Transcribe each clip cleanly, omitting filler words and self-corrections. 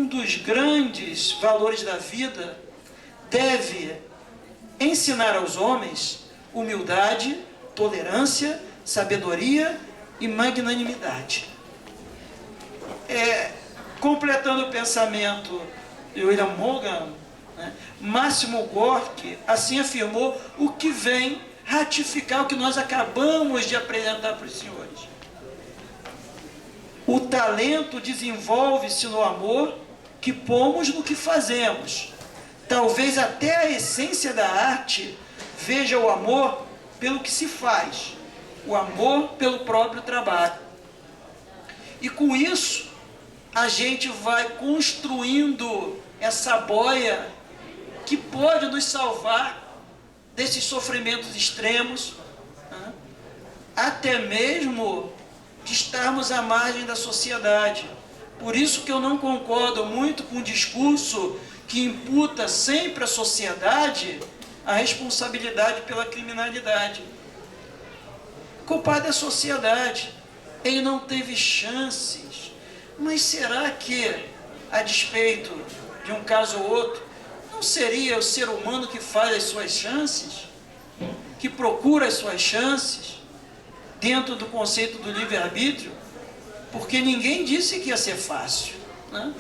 dos grandes valores da vida deve ensinar aos homens humildade, tolerância, sabedoria e magnanimidade. Completando o pensamento de William Morgan, né, Máximo Gorki assim afirmou, o que vem ratificar o que nós acabamos de apresentar para os senhores. O talento desenvolve-se no amor que pomos no que fazemos. Talvez até a essência da arte veja o amor pelo que se faz, o amor pelo próprio trabalho. E com isso, a gente vai construindo essa boia que pode nos salvar desses sofrimentos extremos, né? Até mesmo de estarmos à margem da sociedade. Por isso que eu não concordo muito com o discurso que imputa sempre à sociedade a responsabilidade pela criminalidade. Culpada é a sociedade. Ele não teve chances. Mas será que, a despeito de um caso ou outro, não seria o ser humano que faz as suas chances? Que procura as suas chances dentro do conceito do livre-arbítrio? Porque ninguém disse que ia ser fácil, né?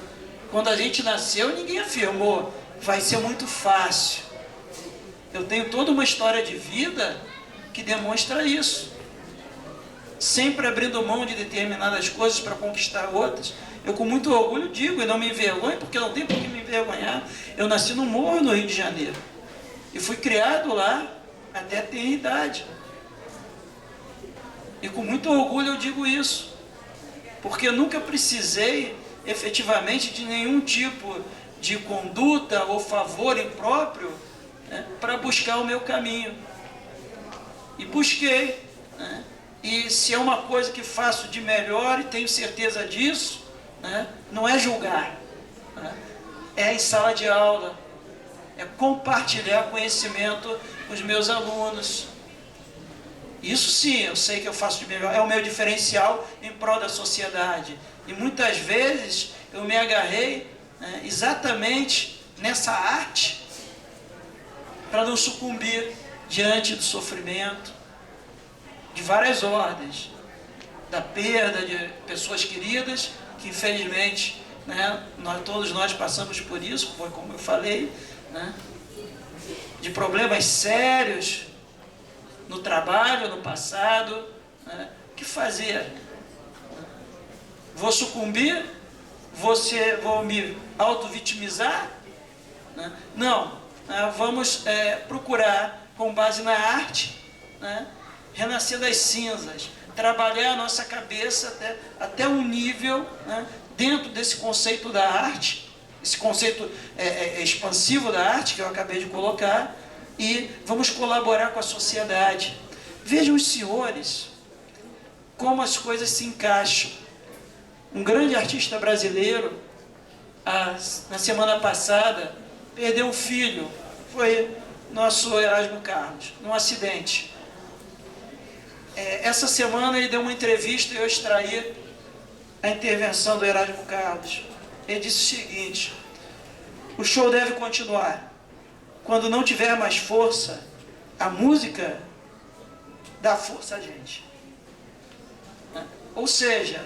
Quando a gente nasceu, ninguém afirmou, vai ser muito fácil. Eu tenho toda uma história de vida que demonstra isso. Sempre abrindo mão de determinadas coisas para conquistar outras. Eu com muito orgulho digo, e não me envergonho, porque não tem por que me envergonhar. Eu nasci no Morro, no Rio de Janeiro. E fui criado lá até ter idade. E com muito orgulho eu digo isso. Porque eu nunca precisei, efetivamente, de nenhum tipo de conduta ou favor impróprio, né, para buscar o meu caminho. E busquei, né? E se é uma coisa que faço de melhor e tenho certeza disso, né, não é julgar, né, é em sala de aula, é compartilhar conhecimento com os meus alunos. Isso sim, eu sei que eu faço de melhor, é o meu diferencial em prol da sociedade. E muitas vezes eu me agarrei, né, exatamente nessa arte para não sucumbir diante do sofrimento de várias ordens, da perda de pessoas queridas, que infelizmente, né, todos nós passamos por isso, foi como eu falei, né, de problemas sérios no trabalho, no passado, né, o que fazer? Vou sucumbir? Vou me auto-vitimizar? Né? Não, vamos procurar, com base na arte, né, renascer das cinzas, trabalhar a nossa cabeça até um nível, né, dentro desse conceito da arte, esse conceito expansivo da arte que eu acabei de colocar, e vamos colaborar com a sociedade. Vejam os senhores como as coisas se encaixam. Um grande artista brasileiro, na semana passada, perdeu um filho, foi nosso Erasmo Carlos, num acidente. Essa semana ele deu uma entrevista e eu extraí a intervenção do Erasmo Carlos. Ele disse o seguinte: o show deve continuar. Quando não tiver mais força, a música dá força a gente. Ou seja,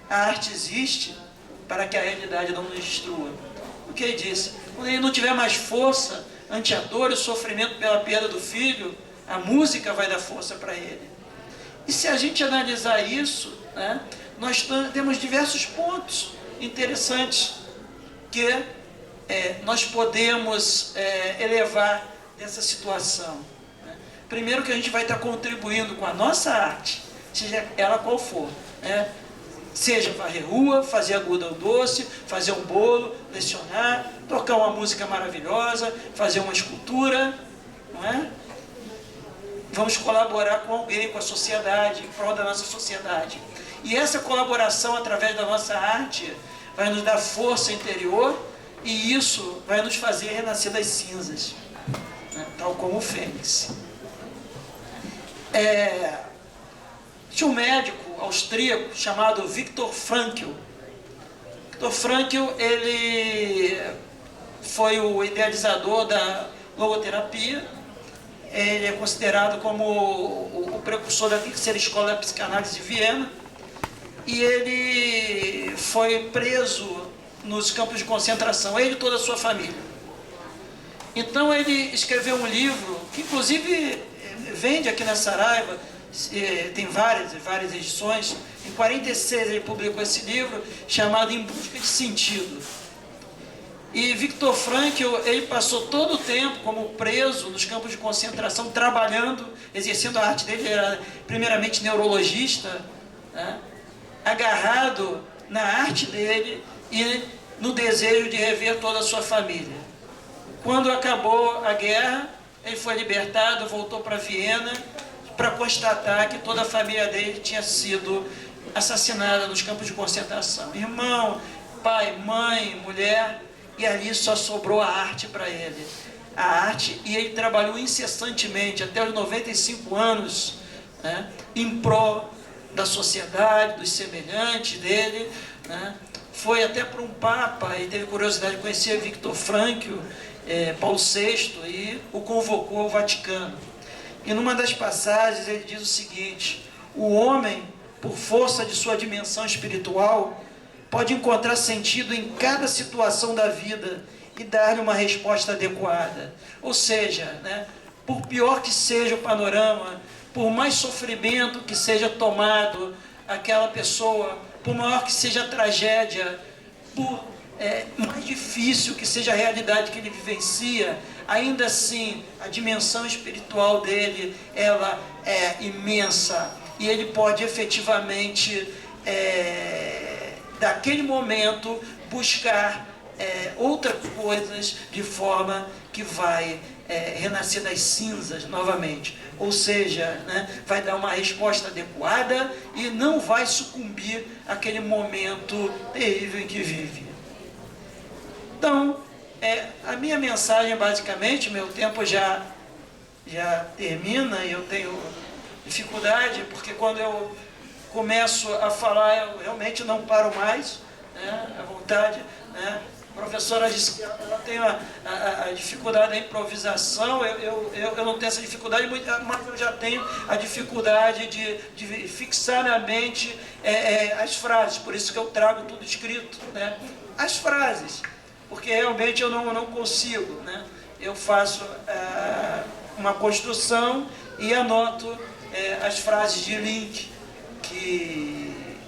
a arte existe para que a realidade não nos destrua. O que ele disse? Quando ele não tiver mais força ante a dor e o sofrimento pela perda do filho, a música vai dar força para ele. E se a gente analisar isso, né, nós temos diversos pontos interessantes que nós podemos elevar dessa situação. Né? Primeiro que a gente vai estar contribuindo com a nossa arte, seja ela qual for. Né? Seja varrer rua, fazer algodão doce, fazer um bolo, lecionar, tocar uma música maravilhosa, fazer uma escultura, não é? Vamos colaborar com alguém, com a sociedade, em prol da nossa sociedade. E essa colaboração através da nossa arte vai nos dar força interior e isso vai nos fazer renascer das cinzas, né? Tal como o Fênix. Tinha um médico austríaco chamado Viktor Frankl. Viktor Frankl, ele foi o idealizador da logoterapia. Ele é considerado como o precursor da terceira escola da psicanálise de Viena. E ele foi preso nos campos de concentração, ele e toda a sua família. Então ele escreveu um livro, que inclusive vende aqui na Saraiva, tem várias edições. Em 46 ele publicou esse livro, chamado Em Busca de Sentido. E Viktor Frankl, ele passou todo o tempo como preso nos campos de concentração, trabalhando, exercendo a arte dele. Ele era primeiramente neurologista, né? Agarrado na arte dele e no desejo de rever toda a sua família. Quando acabou a guerra, ele foi libertado, voltou para Viena para constatar que toda a família dele tinha sido assassinada nos campos de concentração. Irmão, pai, mãe, mulher, e ali só sobrou a arte para ele. A arte, e ele trabalhou incessantemente até os 95 anos, né, em prol da sociedade, dos semelhantes dele, né? Foi até para um papa e teve curiosidade de conhecer Viktor Frankl, Paulo VI, e o convocou ao Vaticano. E numa das passagens ele diz o seguinte: o homem, por força de sua dimensão espiritual, pode encontrar sentido em cada situação da vida e dar-lhe uma resposta adequada. Ou seja, né, por pior que seja o panorama, por mais sofrimento que seja tomado aquela pessoa, por maior que seja a tragédia, por mais difícil que seja a realidade que ele vivencia, ainda assim a dimensão espiritual dele, ela é imensa, e ele pode efetivamente, daquele momento, buscar outras coisas de forma que vai renascer das cinzas novamente. Ou seja, né, vai dar uma resposta adequada e não vai sucumbir àquele momento terrível em que vive. Então, a minha mensagem, basicamente, meu tempo já termina e eu tenho dificuldade, porque quando eu começo a falar, eu realmente não paro mais, né, à vontade, né? A professora disse que ela tem a dificuldade da improvisação. Eu não tenho essa dificuldade, mas eu já tenho a dificuldade de fixar na mente as frases. Por isso que eu trago tudo escrito, né? As frases, porque realmente eu não consigo, né? Eu faço uma construção e anoto as frases de link,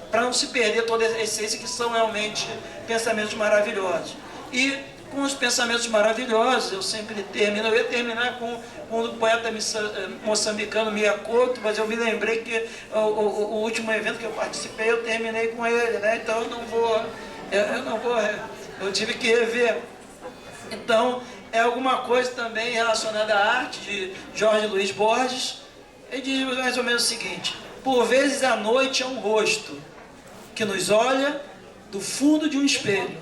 para não se perder toda a essência, que são realmente pensamentos maravilhosos. E com os pensamentos maravilhosos, eu sempre termino. Eu ia terminar com o poeta moçambicano Mia Couto, mas eu me lembrei que o último evento que eu participei, eu terminei com ele, né? Então eu não vou, eu tive que rever. Então, é alguma coisa também relacionada à arte, de Jorge Luiz Borges. Ele diz mais ou menos o seguinte: por vezes a noite é um rosto que nos olha do fundo de um espelho.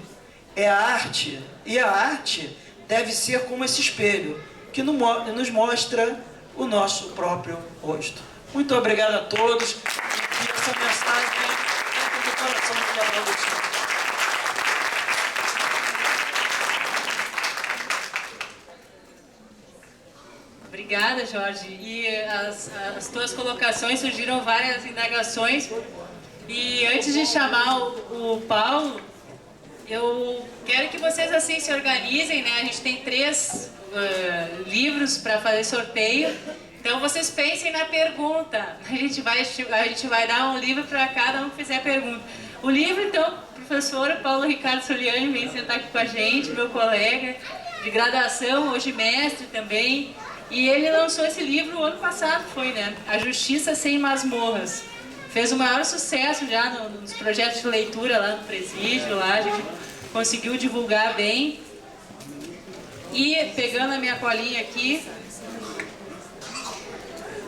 É a arte, e a arte deve ser como esse espelho, que nos mostra o nosso próprio rosto. Muito obrigado a todos, e essa mensagem dentro do coração do Gabriel dos Santos. Obrigada, Jorge. E as tuas colocações surgiram várias indagações. E antes de chamar o Paulo, eu quero que vocês assim se organizem, né? A gente tem 3 livros para fazer sorteio. Então vocês pensem na pergunta. A gente vai dar um livro para cada um que fizer pergunta. O livro, então, o professor Paulo Ricardo Soliani vem sentar aqui com a gente, meu colega de graduação, hoje mestre também. E ele lançou esse livro o ano passado, foi, né? A Justiça Sem Masmorras. Fez o maior sucesso já nos projetos de leitura lá no presídio, lá a gente conseguiu divulgar bem. E pegando a minha colinha aqui,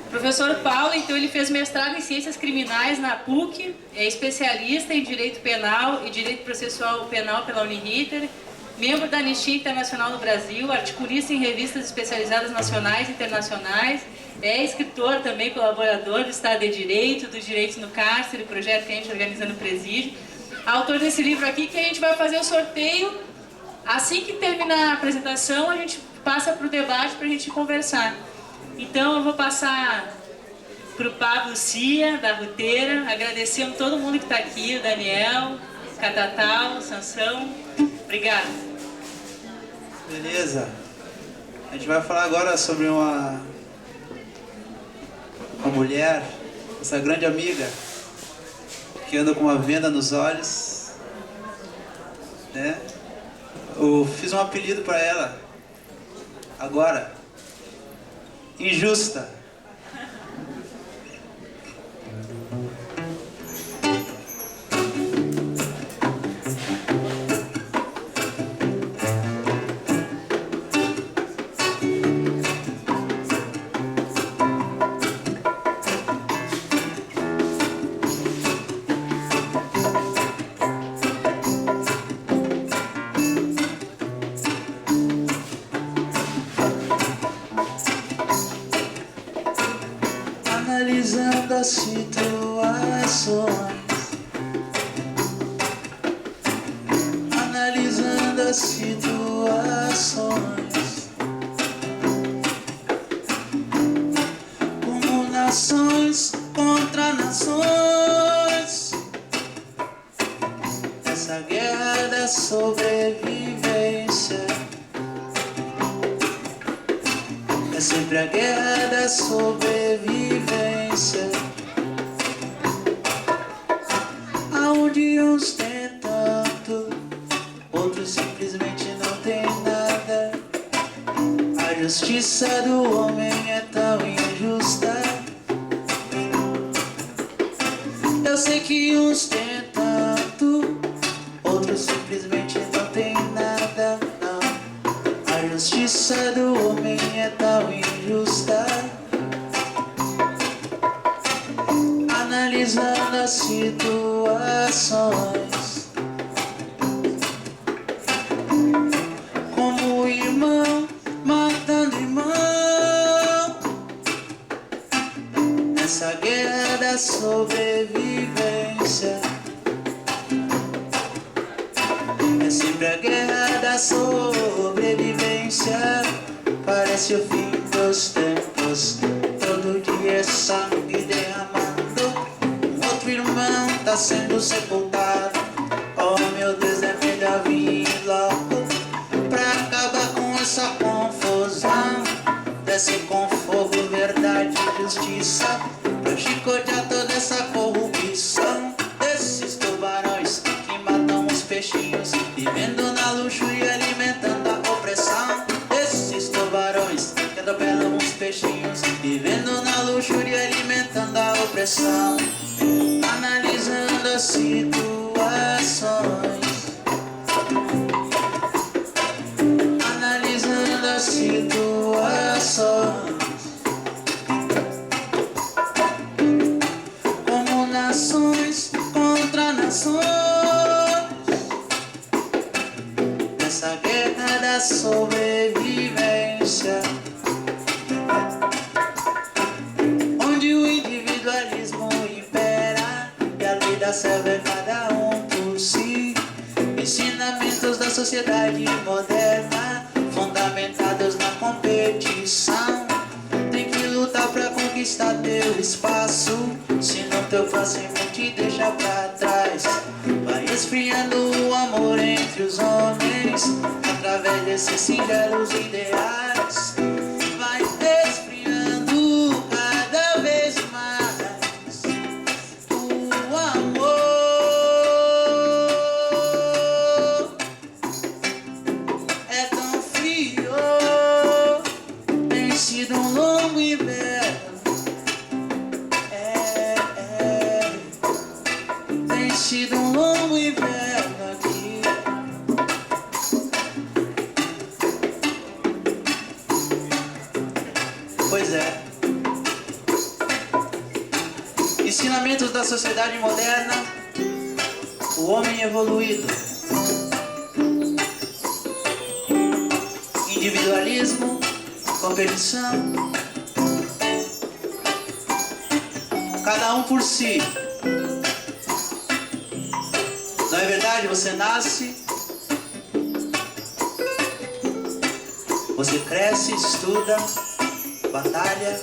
o professor Paulo, então, ele fez mestrado em Ciências Criminais na PUC, é especialista em Direito Penal e Direito Processual Penal pela Uniriter, membro da Anistia Internacional no Brasil, articulista em revistas especializadas nacionais e internacionais, é escritor também, colaborador do Estado de Direito, dos Direitos no Cárcere, projeto que a gente organiza no presídio. autor desse livro aqui, que a gente vai fazer o sorteio. Assim que terminar a apresentação, a gente passa para o debate para a gente conversar. Então eu vou passar para o Pablo Cia, da Ruteira, agradecendo todo mundo que está aqui, o Daniel, Catatal, Sansão. Obrigada. Beleza. A gente vai falar agora sobre uma mulher, essa grande amiga, que anda com uma venda nos olhos, né? Eu fiz um apelido para ela, agora, Injusta. Analisando as situações, analisando as situações, como nações contra nações, essa guerra da sobrevivência. É sempre a guerra da sobrevivência, aonde uns têm tanto, outros simplesmente não têm nada. A justiça do homem é tão injusta. Eu sei que uns têm tanto, outros simplesmente não têm nada. A justiça do homem é tão injusta. Analisando as situações, como irmão matando irmão, essa guerra da sobrevivência. É sempre a guerra da sobrevivência. Parece o fim dos tempos, todo dia é sangue derramando. Um outro irmão tá sendo sepultado. Oh meu Deus, é melhor vir logo pra acabar com essa confusão. Desce com fogo, verdade e justiça, pra chicotear toda essa corrupção. Desses tubarões que matam os peixinhos, vivendo na luxúria e alimentando a opressão. Desses tubarões que atropelam os peixinhos, vivendo na luxúria e alimentando a opressão. Analisando as situações, analisando as situações, como nações contra nações, essa guerra da sobrevivência, onde o individualismo impera e a lei da selva é cada um por si. Ensinamentos da sociedade moderna, fundamentados na competição. Tem que lutar pra conquistar teu espaço, senão teu próximo te deixa pra trás. Vai esfriando o amor entre os homens, através desses singelos ideais. Vai esfriando cada vez mais o amor. É tão frio, tem sido um longo inverno. Tem sido um longo inverno aqui. Pois é. Ensinamentos da sociedade moderna, o homem evoluído. Individualismo, competição, cada um por si. sociedade você nasce, você cresce, estuda, batalha,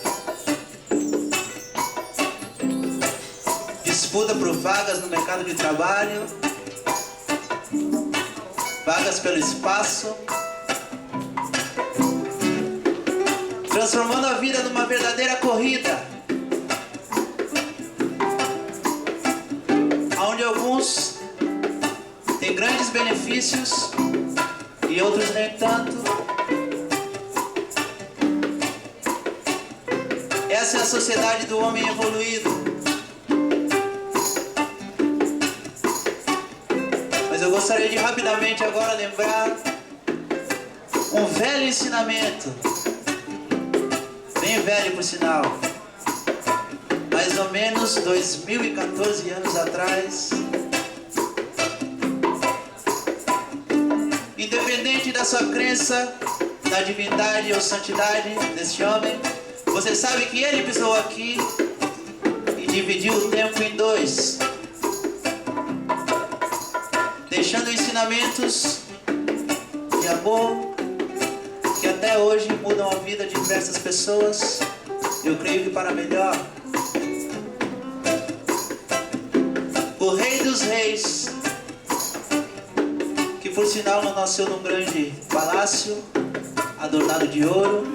disputa por vagas no mercado de trabalho, vagas pelo espaço, transformando a vida numa verdadeira corrida, onde alguns têm grandes benefícios e outros nem tanto. Essa é a sociedade do homem evoluído. Mas eu gostaria de rapidamente agora lembrar um velho ensinamento, bem velho por sinal, mais ou menos 2014 anos atrás. Independente da sua crença na divindade ou santidade deste homem, você sabe que ele pisou aqui e dividiu o tempo em dois, deixando ensinamentos de amor que até hoje mudam a vida de diversas pessoas, eu creio que para melhor. O Rei dos Reis, que por sinal não nasceu num grande palácio adornado de ouro,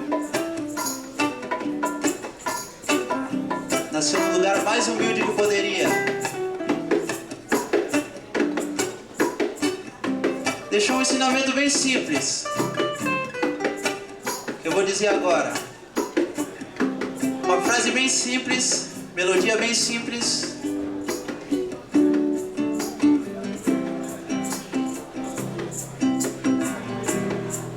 nasceu no lugar mais humilde que poderia. Deixou um ensinamento bem simples, que eu vou dizer agora. Uma frase bem simples, melodia bem simples.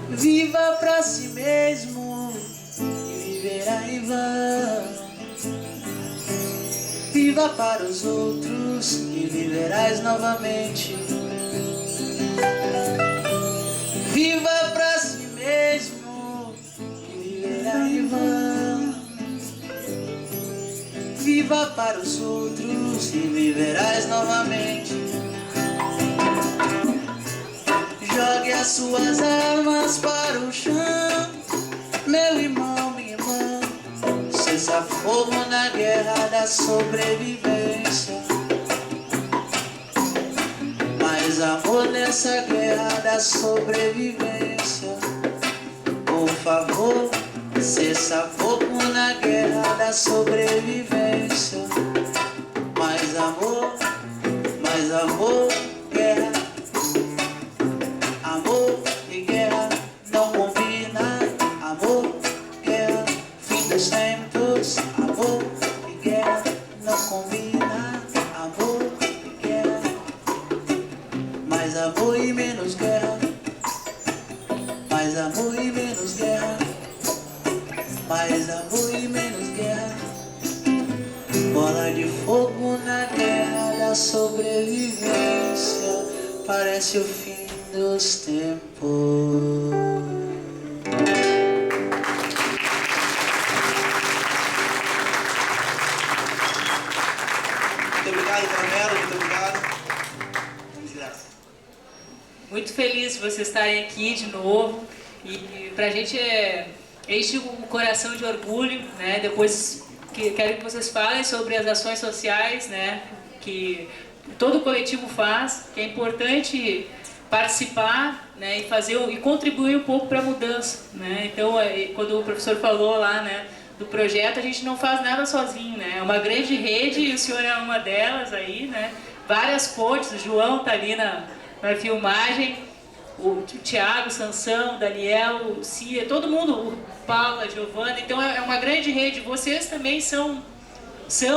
Viva pra si mesmo e viverá em vão. Viva para os outros e viverás novamente. Viva pra si mesmo e viverá em vão. Viva para os outros e viverás novamente. Jogue as suas armas para o chão, meu irmão, minha irmã. Cessa fogo na guerra da sobrevivência. Mais amor nessa guerra da sobrevivência. Por favor, cessa fogo na guerra da sobrevivência. Mais amor, guerra. Amor e guerra não combina. Amor, guerra, fim dos tempos. Amor e guerra não combina. Amor e guerra, mais amor e menos guerra. Mais amor e menos guerra. Mais amor e menos guerra. Bola de fogo na guerra da sobrevivência. Parece o fim dos tempos. Muito obrigado, Carmelo. Muito obrigado. Muito feliz de vocês estarem aqui de novo. E pra gente enche o coração de orgulho, né? Depois quero que vocês falem sobre as ações sociais, né? Que todo o coletivo faz, que é importante participar, né, e contribuir um pouco para a mudança, né? Então, quando o professor falou lá, né, do projeto, a gente não faz nada sozinho, né? É uma grande rede e o senhor é uma delas aí, né? Várias pontes, o João está ali na filmagem, o Tiago, o Sansão, o Daniel, o Cia, todo mundo, o Paulo, a Giovana. Então é uma grande rede. Vocês também são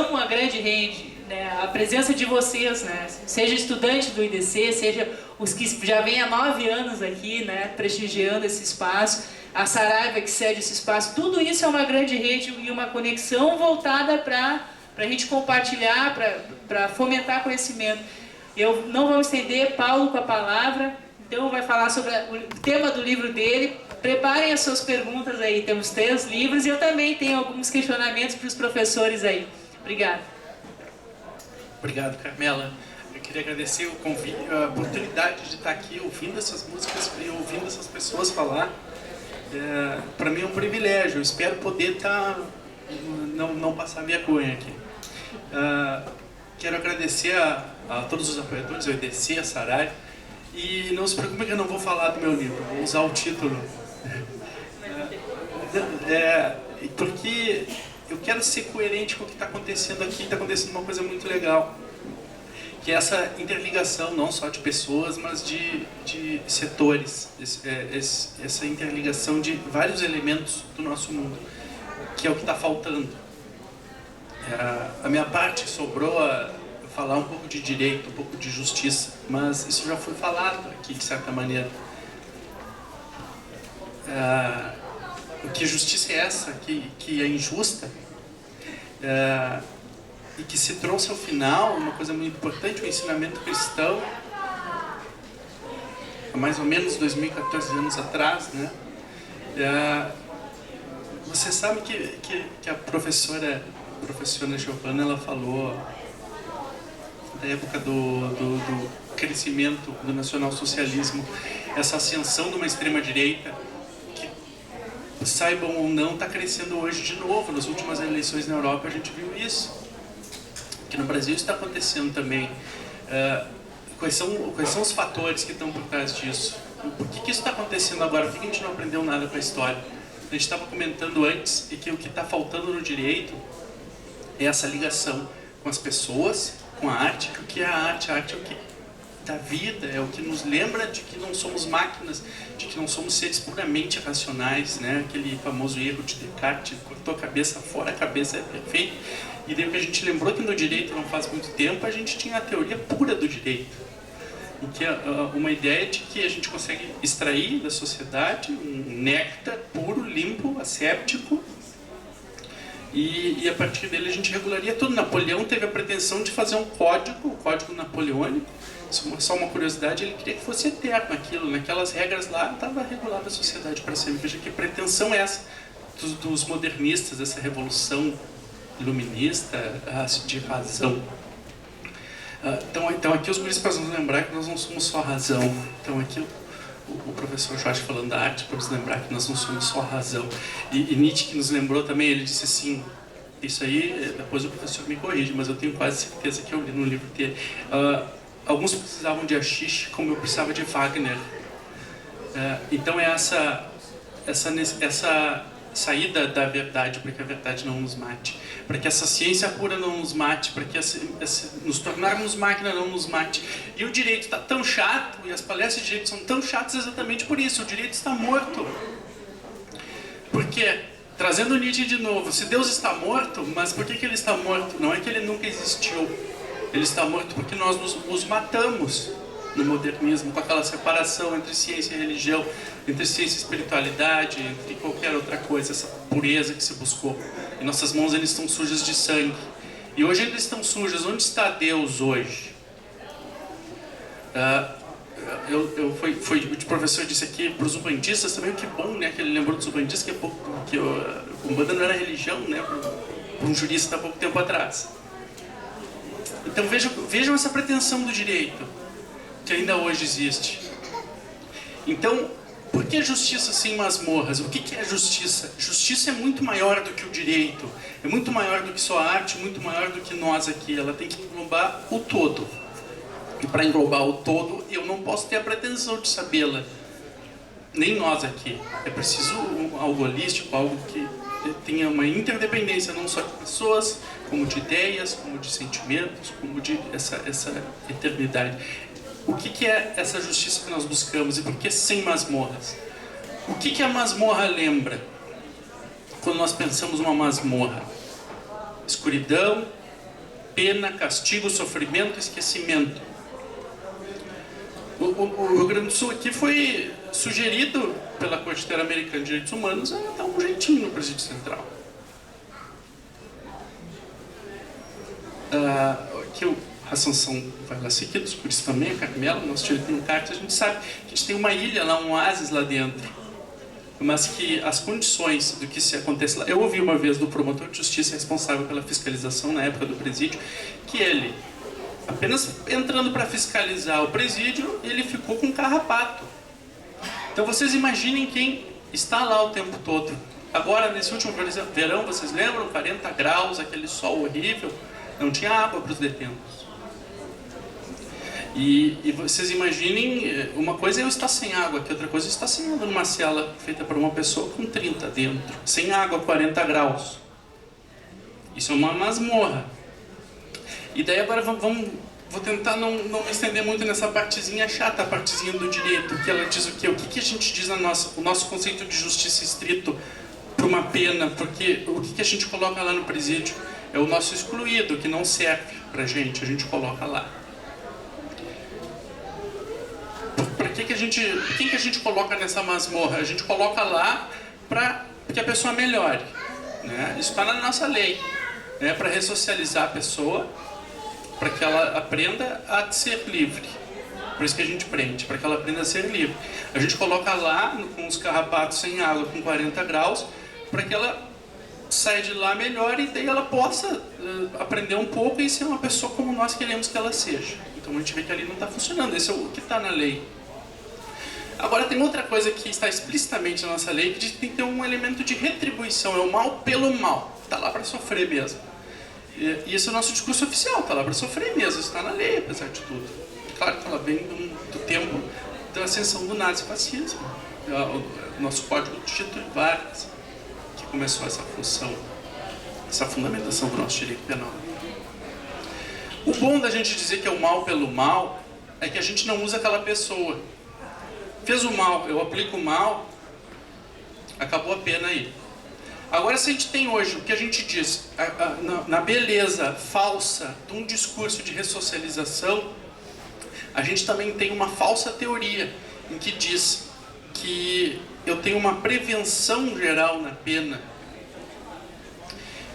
uma grande rede. Né, a presença de vocês, né, seja estudante do IDC, seja os que já vêm há 9 anos aqui, né, prestigiando esse espaço, a Saraiva que cede esse espaço, tudo isso é uma grande rede e uma conexão voltada para a gente compartilhar, para fomentar conhecimento. Eu não vou estender, Paulo com a palavra, então vai falar sobre o tema do livro dele. Preparem as suas perguntas aí, temos 3 livros e eu também tenho alguns questionamentos para os professores aí. Obrigada. Obrigado, Carmela. queria agradecer o convite, a oportunidade de estar aqui ouvindo essas músicas e ouvindo essas pessoas falar. Para mim é um privilégio, eu espero poder não passar vergonha aqui. Quero agradecer a todos os apoiadores, ao EDC, a Sarai, e não se preocupe que eu não vou falar do meu livro, vou usar o título. Porque eu quero ser coerente com o que está acontecendo aqui. Está acontecendo uma coisa muito legal, que é essa interligação não só de pessoas, mas de setores, essa interligação de vários elementos do nosso mundo, que é o que está faltando. A minha parte sobrou a falar um pouco de direito, um pouco de justiça, mas isso já foi falado aqui de certa maneira. Que justiça é essa, que é injusta, e que se trouxe ao final uma coisa muito importante, o ensinamento cristão, há mais ou menos 2014 anos atrás, né? Você sabe que a professora Giovanna, ela falou da época do crescimento do nacionalsocialismo, essa ascensão de uma extrema-direita, saibam ou não, está crescendo hoje de novo. Nas últimas eleições na Europa a gente viu isso. Aqui no Brasil está acontecendo também. Quais são os fatores que estão por trás disso? Por que isso está acontecendo agora? Por que a gente não aprendeu nada com a história? A gente estava comentando antes e que o que está faltando no direito é essa ligação com as pessoas, com a arte. O que é a arte? A arte é o que da vida, é o que nos lembra de que não somos máquinas, de que não somos seres puramente racionais, né? Aquele famoso erro de Descartes, cortou a cabeça fora, a cabeça é perfeita. E daí o que a gente lembrou que no direito não faz muito tempo, a gente tinha a teoria pura do direito, em que uma ideia de que a gente consegue extrair da sociedade um néctar puro, limpo, asséptico, e a partir dele a gente regularia tudo. Napoleão teve a pretensão de fazer um código, o Código Napoleônico. Só uma curiosidade, ele queria que fosse eterno aquilo, naquelas regras lá estava regulada a sociedade para sempre. Veja que pretensão é essa dos modernistas, dessa revolução iluminista de razão. Então aqui os guris para nos lembrar que nós não somos só razão. Então aqui o professor Jorge falando da arte para nos lembrar que nós não somos só razão. E Nietzsche que nos lembrou também, ele disse assim, isso aí depois o professor me corrige, mas eu tenho quase certeza que eu li no livro dele. Alguns precisavam de haxixe, como eu precisava de Wagner. Então é essa saída da verdade, para que a verdade não nos mate, para que essa ciência pura não nos mate, para que nos tornarmos máquina não nos mate. E o direito está tão chato, e as palestras de direito são tão chatas exatamente por isso. O direito está morto. Porque, trazendo Nietzsche de novo, se Deus está morto, mas por que ele está morto? Não é que ele nunca existiu. Ele está morto porque nós nos matamos no modernismo, com aquela separação entre ciência e religião, entre ciência e espiritualidade, entre qualquer outra coisa, essa pureza que se buscou. E nossas mãos ainda estão sujas de sangue. E hoje ainda estão sujas. Onde está Deus hoje? O professor disse aqui para os umbandistas também, que bom, né, que ele lembrou dos umbandistas, que o Umbanda não era religião, né, para um jurista há pouco tempo atrás. Então vejam essa pretensão do direito, que ainda hoje existe. Então, por que justiça sem masmorras? O que é justiça? Justiça é muito maior do que o direito, é muito maior do que só a arte, muito maior do que nós aqui. Ela tem que englobar o todo. E para englobar o todo, eu não posso ter a pretensão de sabê-la. Nem nós aqui. É preciso algo holístico, algo que tenha uma interdependência não só de pessoas, como de ideias, como de sentimentos, como de essa eternidade. O que é essa justiça que nós buscamos e por que sem masmorras? O que a masmorra lembra quando nós pensamos uma masmorra? Escuridão, pena, castigo, sofrimento, esquecimento. O Rio Grande do Sul aqui foi sugerido pela Corte Interamericana de Direitos Humanos a dar um jeitinho no Presídio Central. Que a Assunção vai lá seguidos, por isso também a Carmela, nosso direito no CART, a gente sabe que a gente tem uma ilha lá, um oásis lá dentro, mas que as condições do que se acontece lá... Eu ouvi uma vez do promotor de justiça responsável pela fiscalização na época do presídio, que ele apenas entrando para fiscalizar o presídio, ele ficou com carrapato. Então vocês imaginem quem está lá o tempo todo. Agora, nesse último verão, vocês lembram? 40 graus, aquele sol horrível, não tinha água para os detentos. E vocês imaginem, uma coisa é eu estar sem água, que outra coisa é estar sem água numa cela feita por uma pessoa com 30 dentro, sem água, 40 graus. Isso é uma masmorra. E daí agora vou tentar não me estender muito nessa partezinha chata, a partezinha do direito, que ela diz o quê? O que a gente diz o nosso conceito de justiça estrito para uma pena, porque o que a gente coloca lá no presídio é o nosso excluído, que não serve para a gente coloca lá. Quem que a gente coloca nessa masmorra? A gente coloca lá para que a pessoa melhore, né? Isso está na nossa lei, né? Para ressocializar a pessoa, para que ela aprenda a ser livre. Por isso que a gente prende, para que ela aprenda a ser livre. A gente coloca lá com os carrapatos sem água, com 40 graus, para que ela saia de lá melhor e daí ela possa aprender um pouco e ser uma pessoa como nós queremos que ela seja. Então a gente vê que ali não está funcionando, esse é o que está na lei. Agora tem outra coisa que está explicitamente na nossa lei, que diz que tem que ter um elemento de retribuição, é o mal pelo mal, está lá para sofrer mesmo. E esse é o nosso discurso oficial, está lá para sofrer mesmo, isso está na lei, apesar de tudo. Claro que ela vem do tempo da ascensão do nazifascismo, o nosso código de Getúlio Vargas, que começou essa função, essa fundamentação do nosso direito penal. O bom da gente dizer que é o mal pelo mal é que a gente não usa aquela pessoa. Fez o mal, eu aplico o mal, acabou a pena aí. Agora, se a gente tem hoje o que a gente diz, na beleza falsa de um discurso de ressocialização, a gente também tem uma falsa teoria em que diz que eu tenho uma prevenção geral na pena.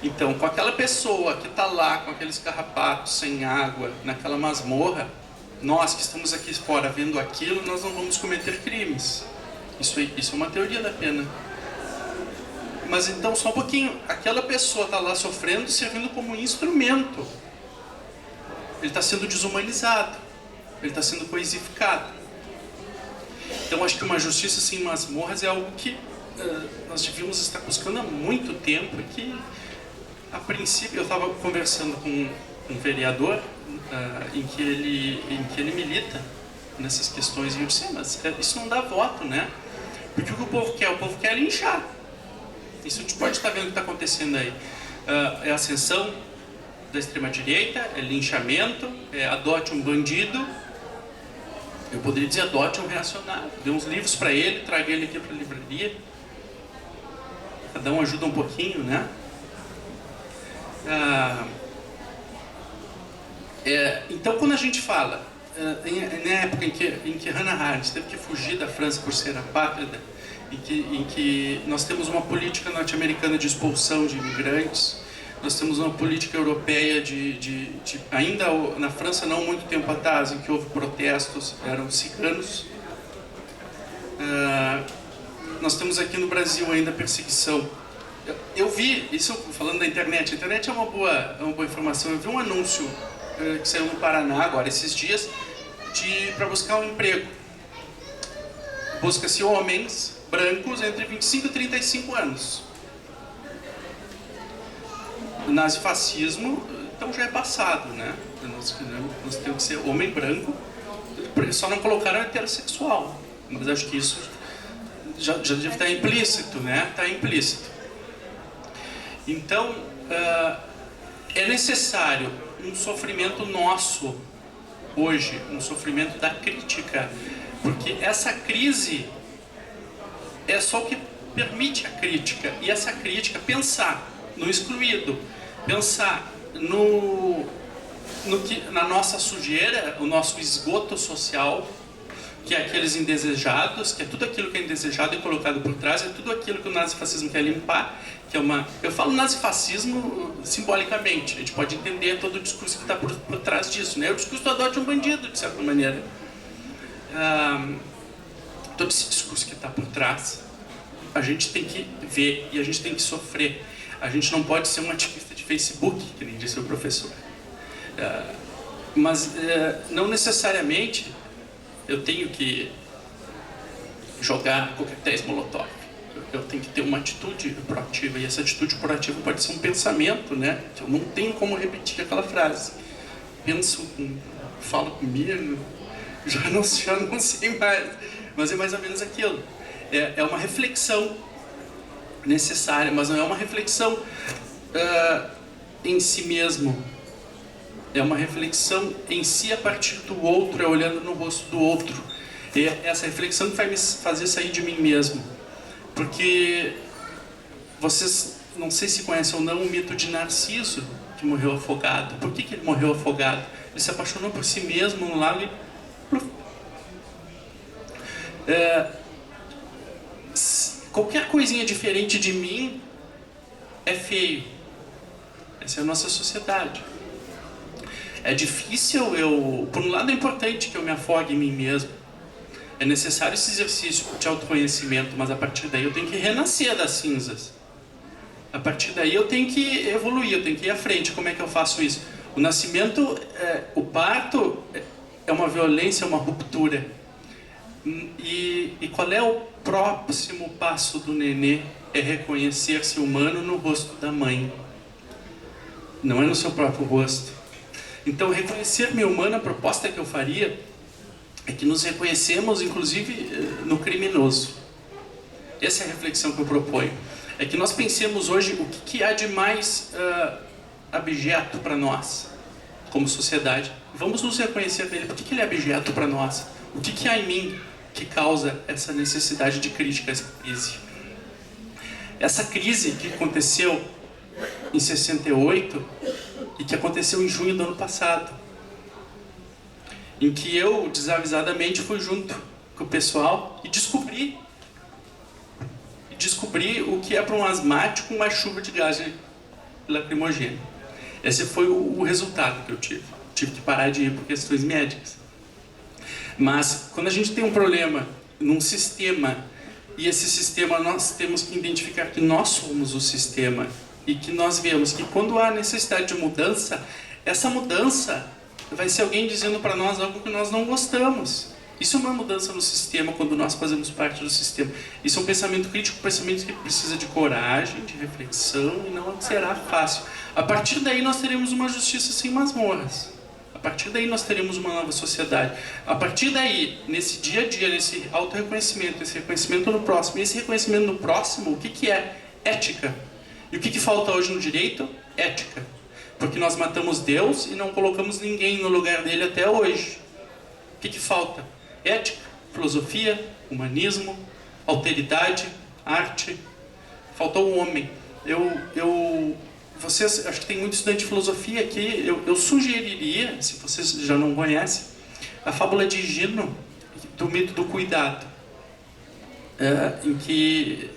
Então, com aquela pessoa que está lá, com aqueles carrapatos, sem água, naquela masmorra, nós que estamos aqui fora vendo aquilo, nós não vamos cometer crimes. Isso é uma teoria da pena. Mas então, só um pouquinho, aquela pessoa está lá sofrendo, servindo como um instrumento. Ele está sendo desumanizado, ele está sendo coisificado. Então, acho que uma justiça sem masmorras é algo que nós devíamos estar buscando há muito tempo, e que, a princípio, eu estava conversando com um vereador, em que ele milita nessas questões, e eu disse, mas isso não dá voto, né? Porque o que o povo quer? O povo quer linchar. Isso a gente pode estar vendo o que está acontecendo aí. É a ascensão da extrema-direita, é linchamento, é adote um bandido. Eu poderia dizer adote um reacionário. Dê uns livros para ele, traga ele aqui para a livraria. Cada um ajuda um pouquinho, né? Então, quando a gente fala, na época em que Hannah Arendt teve que fugir da França por ser apátrida, em que nós temos uma política norte-americana de expulsão de imigrantes, nós temos uma política europeia ainda na França, não muito tempo atrás, em que houve protestos, eram ciganos. Nós temos aqui no Brasil ainda perseguição. Eu vi, isso falando da internet, a internet é uma boa informação, eu vi um anúncio que saiu no Paraná agora, esses dias, para buscar um emprego. Busca-se homens brancos entre 25 e 35 anos. O nazifascismo, então, já é passado, né? Nós temos que ser homem branco, só não colocaram heterossexual, mas acho que isso já deve estar implícito, né? Está implícito. Então, é necessário um sofrimento nosso, hoje, um sofrimento da crítica, porque essa crise é só o que permite a crítica, e essa crítica, pensar no excluído, pensar na nossa sujeira, o nosso esgoto social, que é aqueles indesejados, que é tudo aquilo que é indesejado e colocado por trás, é tudo aquilo que o nazifascismo quer limpar, que é eu falo nazifascismo simbolicamente, a gente pode entender todo o discurso que está por trás disso, né? O discurso do adote um bandido, de certa maneira. Todo esse discurso que está por trás, a gente tem que ver e a gente tem que sofrer. A gente não pode ser um ativista de Facebook, que nem disse o professor. Mas não necessariamente eu tenho que jogar coquetéis molotov. Eu tenho que ter uma atitude proativa, e essa atitude proativa pode ser um pensamento, né? Que eu não tenho como repetir aquela frase. Penso, falo comigo, já não sei mais, mas é mais ou menos aquilo. É uma reflexão necessária, mas não é uma reflexão em si mesmo. É uma reflexão em si a partir do outro, é olhando no rosto do outro. É essa reflexão que vai me fazer sair de mim mesmo. Porque vocês, não sei se conhecem ou não, o mito de Narciso, que morreu afogado. Por que ele morreu afogado? Ele se apaixonou por si mesmo no lago e... qualquer coisinha diferente de mim é feio. Essa é a nossa sociedade. É difícil por um lado é importante que eu me afogue em mim mesmo. É necessário esse exercício de autoconhecimento, mas a partir daí eu tenho que renascer das cinzas. A partir daí eu tenho que evoluir, eu tenho que ir à frente. Como é que eu faço isso? O nascimento, o parto é uma violência, é uma ruptura. E qual é o próximo passo do nenê? É reconhecer-se humano no rosto da mãe. Não é no seu próprio rosto. Então, reconhecer-me humano, a proposta que eu faria é que nos reconhecemos, inclusive, no criminoso. Essa é a reflexão que eu proponho. É que nós pensemos hoje o que há de mais abjeto para nós, como sociedade. Vamos nos reconhecer dele. Por que ele é abjeto para nós? O que há em mim que causa essa necessidade de crítica, essa crise? Essa crise que aconteceu em 68 e que aconteceu em junho do ano passado, em que eu, desavisadamente, fui junto com o pessoal e descobri o que é para um asmático uma chuva de gás lacrimogêneo. Esse foi o resultado que eu tive. Tive que parar de ir por questões médicas. Mas, quando a gente tem um problema num sistema, e esse sistema nós temos que identificar que nós somos o sistema, e que nós vemos que quando há necessidade de mudança, essa mudança vai ser alguém dizendo para nós algo que nós não gostamos. Isso é uma mudança no sistema, quando nós fazemos parte do sistema. Isso é um pensamento crítico, um pensamento que precisa de coragem, de reflexão, e não será fácil. A partir daí nós teremos uma justiça sem masmorras. A partir daí nós teremos uma nova sociedade. A partir daí, nesse dia a dia, nesse auto-reconhecimento, esse reconhecimento no próximo, e esse reconhecimento no próximo, o que é? Ética. E o que falta hoje no direito? Ética. Porque nós matamos Deus e não colocamos ninguém no lugar dele até hoje. O que falta? Ética, filosofia, humanismo, alteridade, arte. Faltou o homem. Vocês, acho que tem muito estudante de filosofia aqui, eu sugeriria, se vocês já não conhecem, a fábula de Higino, do mito do cuidado. Em que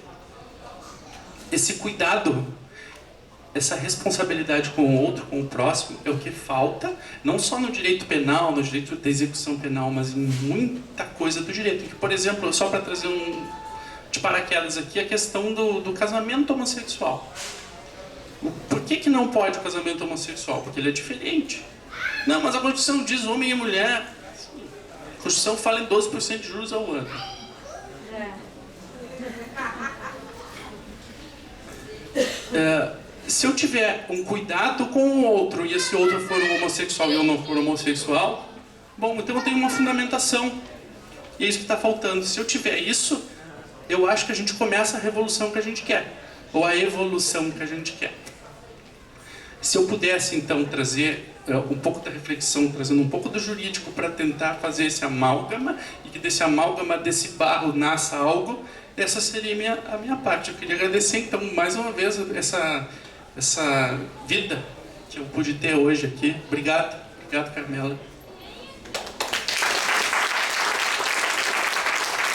esse cuidado, essa responsabilidade com o outro, com o próximo, é o que falta, não só no direito penal, no direito da execução penal, mas em muita coisa do direito. Que, por exemplo, só para trazer de paraquedas aqui, a questão do casamento homossexual. Por que não pode o casamento homossexual? Porque ele é diferente. Não, mas a Constituição diz homem e mulher. A Constituição fala em 12% de juros ao ano. Se eu tiver um cuidado com o outro e esse outro for um homossexual e eu não for homossexual, bom, então eu tenho uma fundamentação. E é isso que está faltando. Se eu tiver isso, eu acho que a gente começa a revolução que a gente quer. Ou a evolução que a gente quer. Se eu pudesse, então, trazer um pouco da reflexão, trazendo um pouco do jurídico para tentar fazer esse amálgama, e que desse amálgama, desse barro, nasça algo, essa seria a minha parte. Eu queria agradecer, então, mais uma vez, essa vida que eu pude ter hoje aqui. Obrigado. Obrigado, Carmela.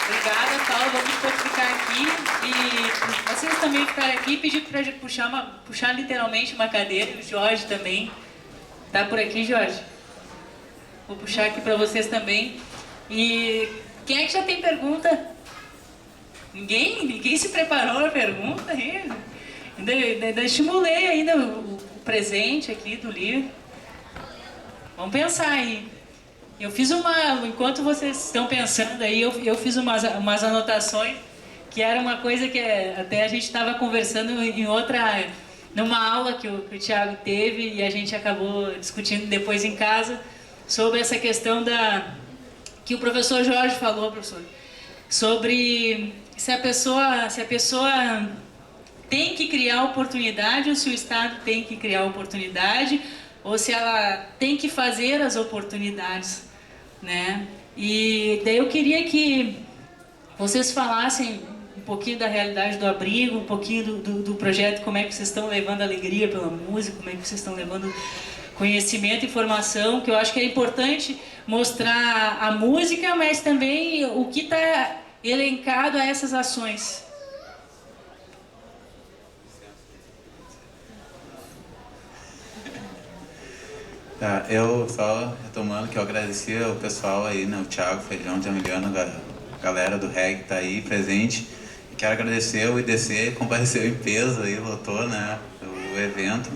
Obrigada, Paulo. Vamos ficar aqui e vocês também ficarem aqui, pedir para puxar literalmente uma cadeira, e o Jorge também. Tá por aqui, Jorge? Vou puxar aqui para vocês também. E quem é que já tem pergunta? Ninguém? Ninguém se preparou na pergunta ainda? Ainda estimulei ainda o presente aqui do livro. Vamos pensar aí. Eu fiz enquanto vocês estão pensando aí, eu fiz umas anotações, que era uma coisa que até a gente estava conversando numa aula que o Thiago teve, e a gente acabou discutindo depois em casa, sobre essa questão que o professor Jorge falou, professor, sobre se a pessoa tem que criar oportunidade, ou se o Estado tem que criar oportunidade, ou se ela tem que fazer as oportunidades, né? E daí eu queria que vocês falassem um pouquinho da realidade do abrigo, um pouquinho do projeto, como é que vocês estão levando alegria pela música, como é que vocês estão levando conhecimento e informação, que eu acho que é importante mostrar a música, mas também o que está elencado a essas ações. Tá, eu só retomando que eu agradeci ao pessoal aí, né, o Thiago, Feijão, Jamiliano, a galera do reggae que tá aí presente. E quero agradecer o IDC, compareceu em peso aí, lotou, né, o evento.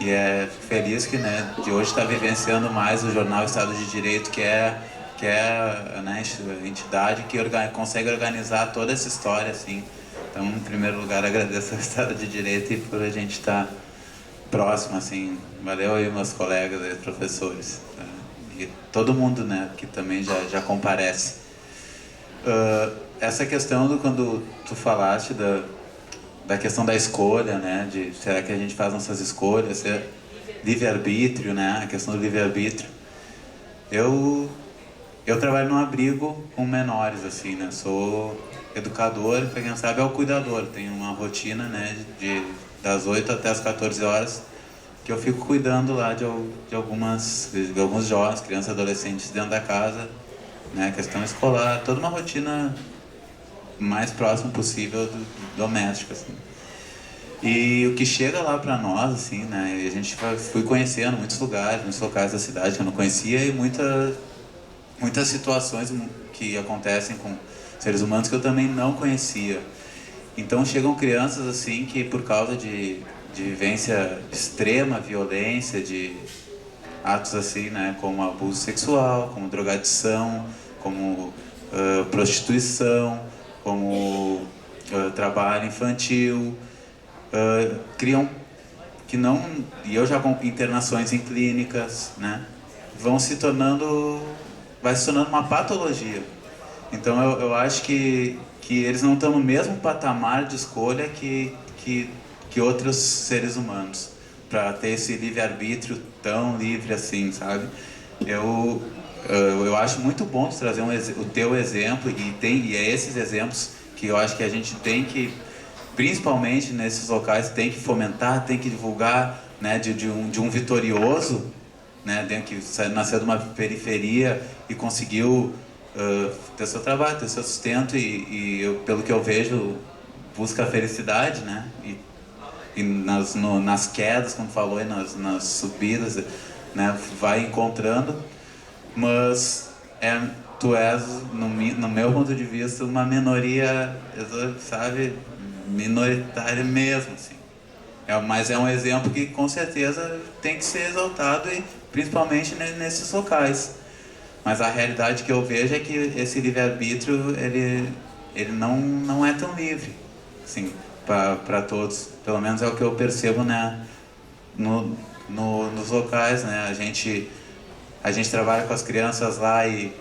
E fico feliz que, né, de hoje está vivenciando mais o jornal Estado de Direito, que é né, a entidade que consegue organizar toda essa história, assim. Então, em primeiro lugar, agradeço ao Estado de Direito e por a gente estar próximo, assim. Valeu aí, meus colegas, aí, professores. Tá? E todo mundo, né, que também já comparece. Essa questão quando tu falaste da questão da escolha, né, de será que a gente faz nossas escolhas, livre-arbítrio, né, a questão do livre-arbítrio. Eu trabalho num abrigo com menores, assim, né, sou educador, pra quem não sabe é o cuidador, tenho uma rotina, né, das 8 até as 14 horas, que eu fico cuidando lá de alguns jovens, crianças, adolescentes dentro da casa, né, questão escolar, toda uma rotina mais próximo possível do doméstico, assim. E o que chega lá para nós, assim, né, e a gente fui conhecendo muitos locais da cidade que eu não conhecia, e muitas situações que acontecem com seres humanos que eu também não conhecia. Então chegam crianças assim que por causa de vivência extrema, violência, de atos assim, né, como abuso sexual, como drogadição, como prostituição, como trabalho infantil, criam que não, e eu já com internações em clínicas, né, vai se tornando uma patologia. Então eu acho que eles não estão no mesmo patamar de escolha que outros seres humanos, para ter esse livre-arbítrio tão livre assim, sabe? Eu acho muito bom trazer o teu exemplo, e é esses exemplos que eu acho que a gente tem que, principalmente nesses locais, tem que fomentar, tem que divulgar, né, de um vitorioso, né, que nasceu de uma periferia e conseguiu ter seu trabalho, ter seu sustento e pelo que eu vejo, busca a felicidade, né? E nas quedas, como falou, e nas subidas, né? Vai encontrando, mas tu és, no meu ponto de vista, uma minoria, sabe, minoritária mesmo, assim. Mas é um exemplo que com certeza tem que ser exaltado, e principalmente nesses locais. Mas a realidade que eu vejo é que esse livre-arbítrio, ele não é tão livre, assim, para todos. Pelo menos é o que eu percebo, né, nos locais, né. A gente trabalha com as crianças lá e,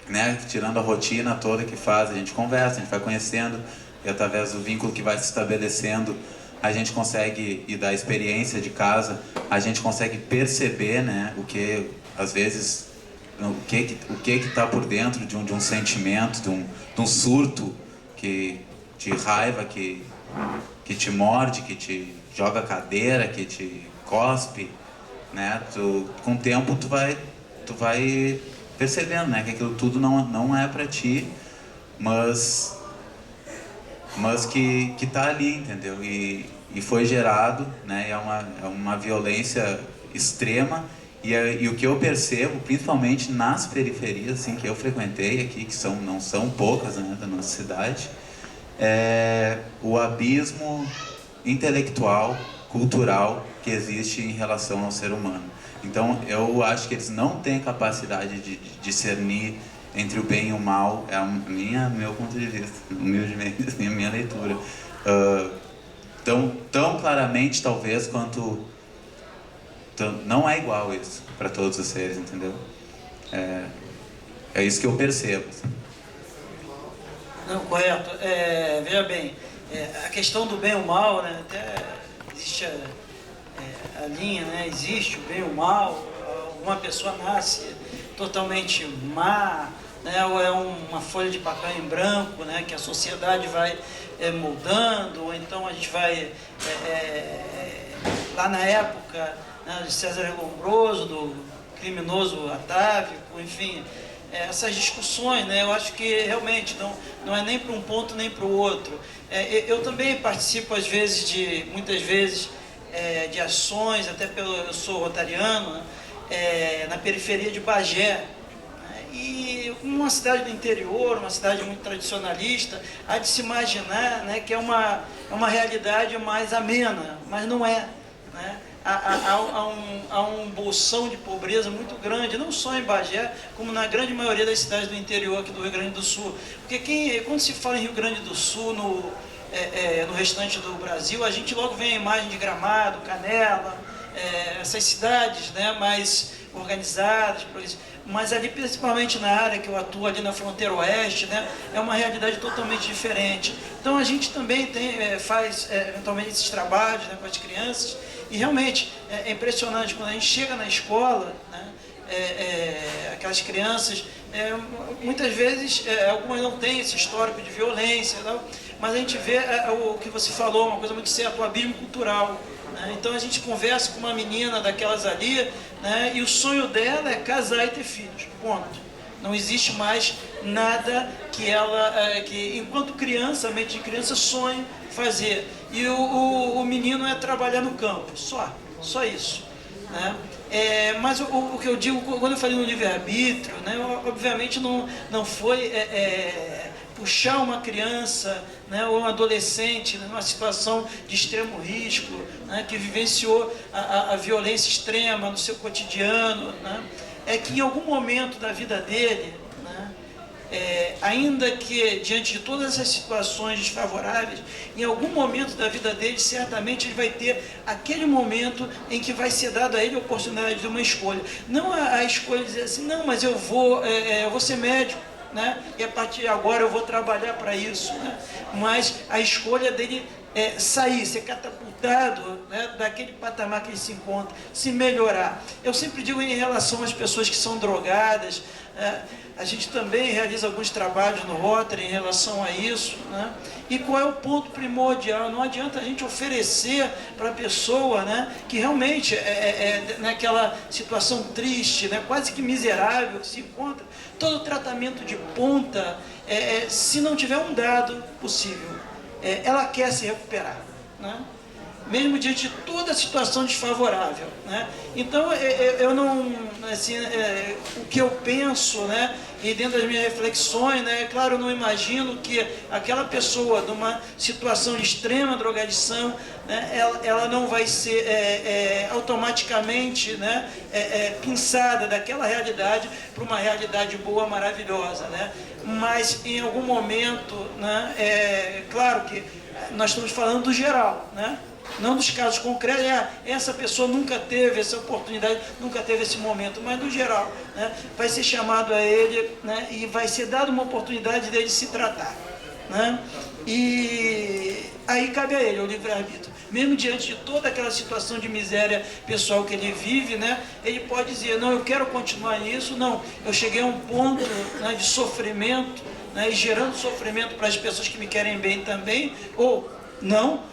né, tirando a rotina toda que faz, a gente conversa, a gente vai conhecendo, e através do vínculo que vai se estabelecendo, a gente consegue, e da experiência de casa, a gente consegue perceber, né, o que, às vezes, o que está por dentro de um sentimento, de um surto de raiva que te morde, que te joga a cadeira, que te cospe, né? Com o tempo tu vai percebendo, né, que aquilo tudo não é para ti, mas que tá ali, entendeu? E foi gerado, né? É uma violência extrema. E o que eu percebo, principalmente nas periferias, assim, que eu frequentei aqui, que não são poucas, né, da nossa cidade, é o abismo intelectual, cultural que existe em relação ao ser humano. Então, eu acho que eles não têm capacidade de discernir entre o bem e o mal. É meu ponto de vista, humildemente, assim, a minha leitura. Tão claramente, talvez, quanto... Não é igual isso para todos os seres, entendeu? É isso que eu percebo. Assim. Não, correto. Veja bem, a questão do bem e o mal, né, até existe a linha, né, existe o bem e o mal, uma pessoa nasce totalmente má, né, ou é uma folha de papel em branco, né, que a sociedade vai moldando, ou então a gente vai, lá na época, né, de César Lombroso, do criminoso atávico, enfim, essas discussões, né, eu acho que realmente não é nem para um ponto nem para o outro. Eu também participo às vezes muitas vezes de ações, até eu sou rotariano, né, na periferia de Bagé, né, e uma cidade do interior, uma cidade muito tradicionalista, há de se imaginar, né, que é uma realidade mais amena, mas não é, né? Há um bolsão de pobreza muito grande, não só em Bagé, como na grande maioria das cidades do interior aqui do Rio Grande do Sul. Porque quando se fala em Rio Grande do Sul, no restante do Brasil, a gente logo vê a imagem de Gramado, Canela, essas cidades, né, mais organizadas, mas ali, principalmente na área que eu atuo ali na fronteira oeste, né, é uma realidade totalmente diferente. Então a gente também faz eventualmente esses trabalhos, né, com as crianças, e realmente é impressionante quando a gente chega na escola, né, aquelas crianças, muitas vezes algumas não têm esse histórico de violência, não, mas a gente vê o que você falou, uma coisa muito certa, o abismo cultural. Então a gente conversa com uma menina daquelas ali, né, e o sonho dela é casar e ter filhos, ponto. Não existe mais nada que ela, que enquanto criança, mente de criança, sonha fazer. E o menino é trabalhar no campo, só isso. Né? Mas o que eu digo, quando eu falei no livre-arbítrio, né, obviamente não foi puxar uma criança, né, ou um adolescente numa situação de extremo risco, né, que vivenciou a violência extrema no seu cotidiano, né, é que em algum momento da vida dele, né, ainda que diante de todas essas situações desfavoráveis, em algum momento da vida dele, certamente ele vai ter aquele momento em que vai ser dado a ele a oportunidade de uma escolha. Não a escolha de dizer assim, não, mas eu vou ser médico, né? E a partir de agora eu vou trabalhar para isso, né? Mas a escolha dele é sair, ser catapultado, né, daquele patamar que ele se encontra, se melhorar. Eu sempre digo em relação às pessoas que são drogadas, a gente também realiza alguns trabalhos no Rotary em relação a isso, né? E qual é o ponto primordial? Não adianta a gente oferecer para a pessoa, né, que realmente naquela situação triste, né, quase que miserável que se encontra, todo o tratamento de ponta, se não tiver um dado possível, ela quer se recuperar, né? Mesmo diante de toda a situação desfavorável, né? Então, eu não, assim, o que eu penso, né, e dentro das minhas reflexões, né, claro, eu não imagino que aquela pessoa, numa situação de extrema drogadição, né, ela não vai ser automaticamente, né, pinçada daquela realidade para uma realidade boa, maravilhosa, né? Mas, em algum momento, né, claro que nós estamos falando do geral, né? Não dos casos concretos, essa pessoa nunca teve essa oportunidade, nunca teve esse momento, mas no geral, né, vai ser chamado a ele, né, e vai ser dada uma oportunidade dele se tratar, né? E aí cabe a ele o livre-arbítrio. Mesmo diante de toda aquela situação de miséria pessoal que ele vive, né, ele pode dizer, não, eu quero continuar nisso, não, eu cheguei a um ponto, né, de sofrimento, né, e gerando sofrimento para as pessoas que me querem bem também, ou não,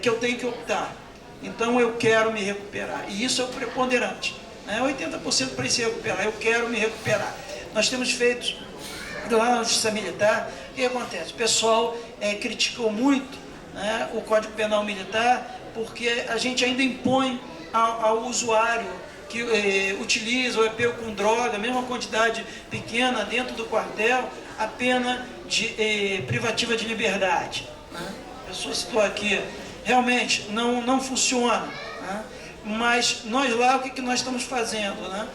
que eu tenho que optar. Então eu quero me recuperar. E isso é o preponderante. Né? 80% para se recuperar. Eu quero me recuperar. Nós temos feito, lá na Justiça Militar, o que acontece? O pessoal criticou muito, né, o Código Penal Militar, porque a gente ainda impõe ao usuário que utiliza ou é pego com droga, mesmo uma quantidade pequena dentro do quartel, a pena de privativa de liberdade. Né? A pessoa citou aqui, realmente não funciona, né? Mas nós lá, o que nós estamos fazendo, né?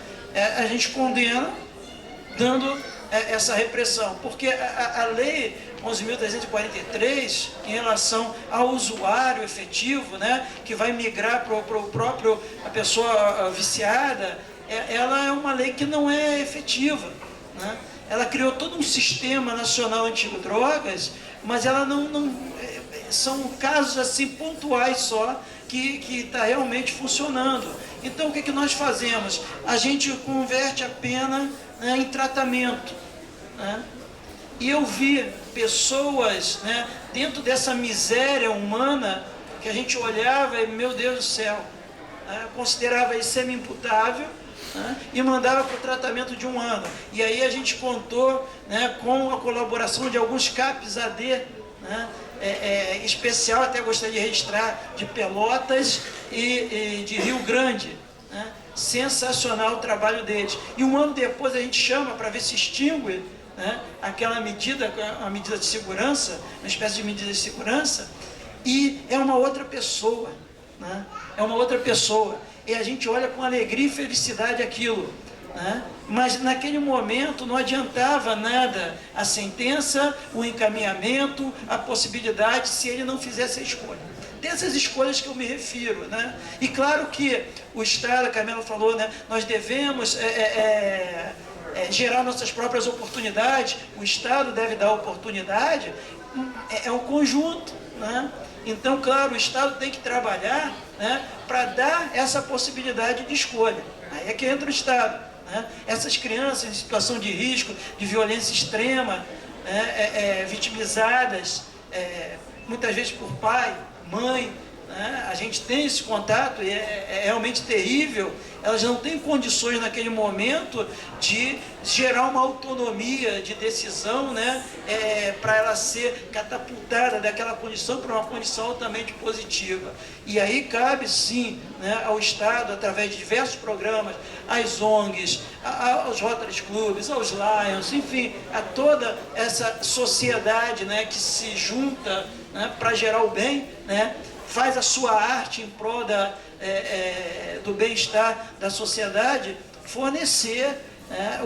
A gente condena, dando essa repressão, porque a lei 11.343, em relação ao usuário efetivo, né, que vai migrar para o próprio, a pessoa viciada, ela é uma lei que não é efetiva, né? Ela criou todo um sistema nacional antidrogas, mas ela não são casos assim pontuais só que está realmente funcionando. Então o que nós fazemos? A gente converte a pena, né, em tratamento, né? E eu vi pessoas, né, dentro dessa miséria humana, que a gente olhava e, meu Deus do céu, né, considerava isso semi-imputável, né, e mandava para o tratamento de 1 ano. E aí a gente contou, né, com a colaboração de alguns CAPs AD, né, especial, até gostaria de registrar, de Pelotas e de Rio Grande, né? Sensacional o trabalho deles. E 1 ano depois a gente chama para ver se extingue, né, aquela medida, a medida de segurança, uma espécie de medida de segurança, e é uma outra pessoa, né? É uma outra pessoa. E a gente olha com alegria e felicidade aquilo, né? Mas naquele momento não adiantava nada a sentença, o encaminhamento, a possibilidade, se ele não fizesse a escolha. Dessas escolhas que eu me refiro, né? E claro que o Estado, a Carmela falou, né, nós devemos gerar nossas próprias oportunidades, o Estado deve dar oportunidade, é um conjunto, né? Então, claro, o Estado tem que trabalhar, né, para dar essa possibilidade de escolha. Aí é que entra o Estado. Né? Essas crianças em situação de risco, de violência extrema, né, vitimizadas, muitas vezes por pai, mãe, né? A gente tem esse contato e é realmente terrível. Elas não têm condições naquele momento de gerar uma autonomia de decisão, né, para ela ser catapultada daquela condição para uma condição altamente positiva. E aí cabe sim, né, ao Estado, através de diversos programas, às ONGs, aos Rotary Clubs, aos Lions, enfim, a toda essa sociedade, né, que se junta, né, para gerar o bem, né, faz a sua arte em prol do bem-estar da sociedade, fornecer, né,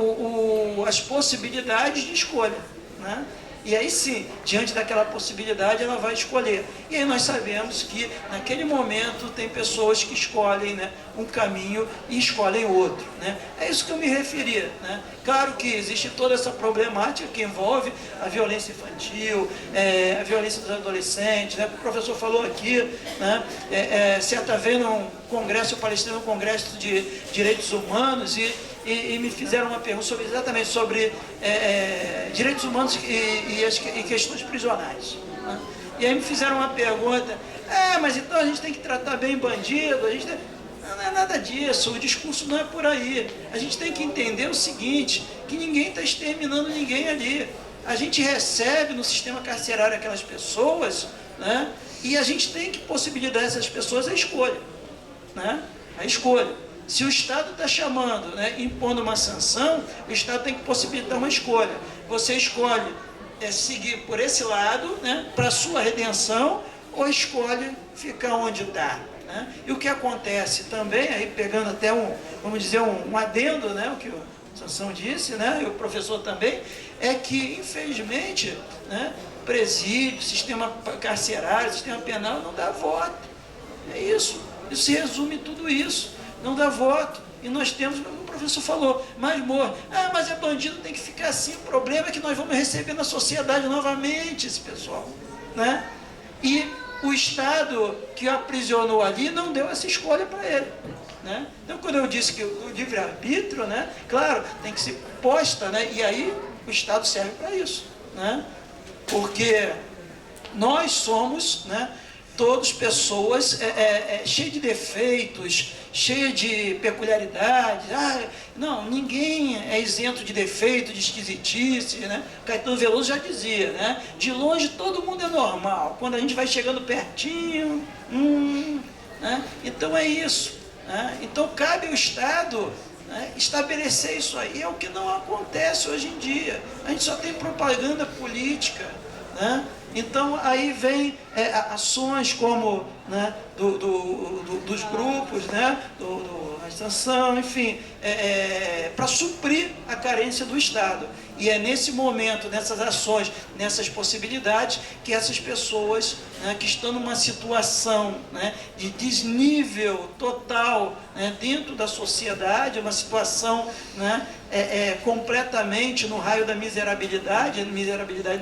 as possibilidades de escolha, né? E aí sim, diante daquela possibilidade, ela vai escolher. E aí nós sabemos que, naquele momento, tem pessoas que escolhem, né, um caminho e escolhem outro, né? É isso que eu me referia, né? Claro que existe toda essa problemática que envolve a violência infantil, a violência dos adolescentes, né? O professor falou aqui, né, certa vez num congresso, eu palestrei num congresso de direitos humanos e me fizeram uma pergunta exatamente sobre direitos humanos e questões prisionais, né? E aí me fizeram uma pergunta, mas então a gente tem que tratar bem bandido, a gente tem... Não é nada disso, o discurso não é por aí. A gente tem que entender o seguinte, que ninguém está exterminando ninguém ali. A gente recebe no sistema carcerário aquelas pessoas, né, e a gente tem que possibilitar a essas pessoas a escolha, né? A escolha. Se o Estado está chamando, né, impondo uma sanção, o Estado tem que possibilitar uma escolha. Você escolhe seguir por esse lado, né, para a sua redenção, ou escolhe ficar onde está, né? E o que acontece também, aí pegando até vamos dizer, um adendo, né, o que o Sansão disse, né, e o professor também, é que, infelizmente, né, presídio, sistema carcerário, sistema penal não dá voto. É isso. Isso se resume tudo isso. Não dá voto. E nós temos, como o professor falou, mais morre. Mas é bandido, tem que ficar assim. O problema é que nós vamos receber na sociedade novamente esse pessoal, né? E o Estado que o aprisionou ali não deu essa escolha para ele, né? Então, quando eu disse que o livre-arbítrio, né, claro, tem que ser posta, né, e aí o Estado serve para isso, né? Porque nós somos, né, todos pessoas cheias de defeitos, cheias de peculiaridades. Não, ninguém é isento de defeito, de esquisitice, né? Caetano Veloso já dizia, né? De longe todo mundo é normal, quando a gente vai chegando pertinho, né? Então é isso, né? Então cabe ao Estado, né, estabelecer isso aí. É o que não acontece hoje em dia. A gente só tem propaganda política, né? Então aí vem ações como, né, dos grupos, né, a extensão, enfim, para suprir a carência do Estado. E é nesse momento, nessas ações, nessas possibilidades, que essas pessoas, né, que estão numa situação, né, de desnível total, né, dentro da sociedade, uma situação, né, completamente no raio da miserabilidade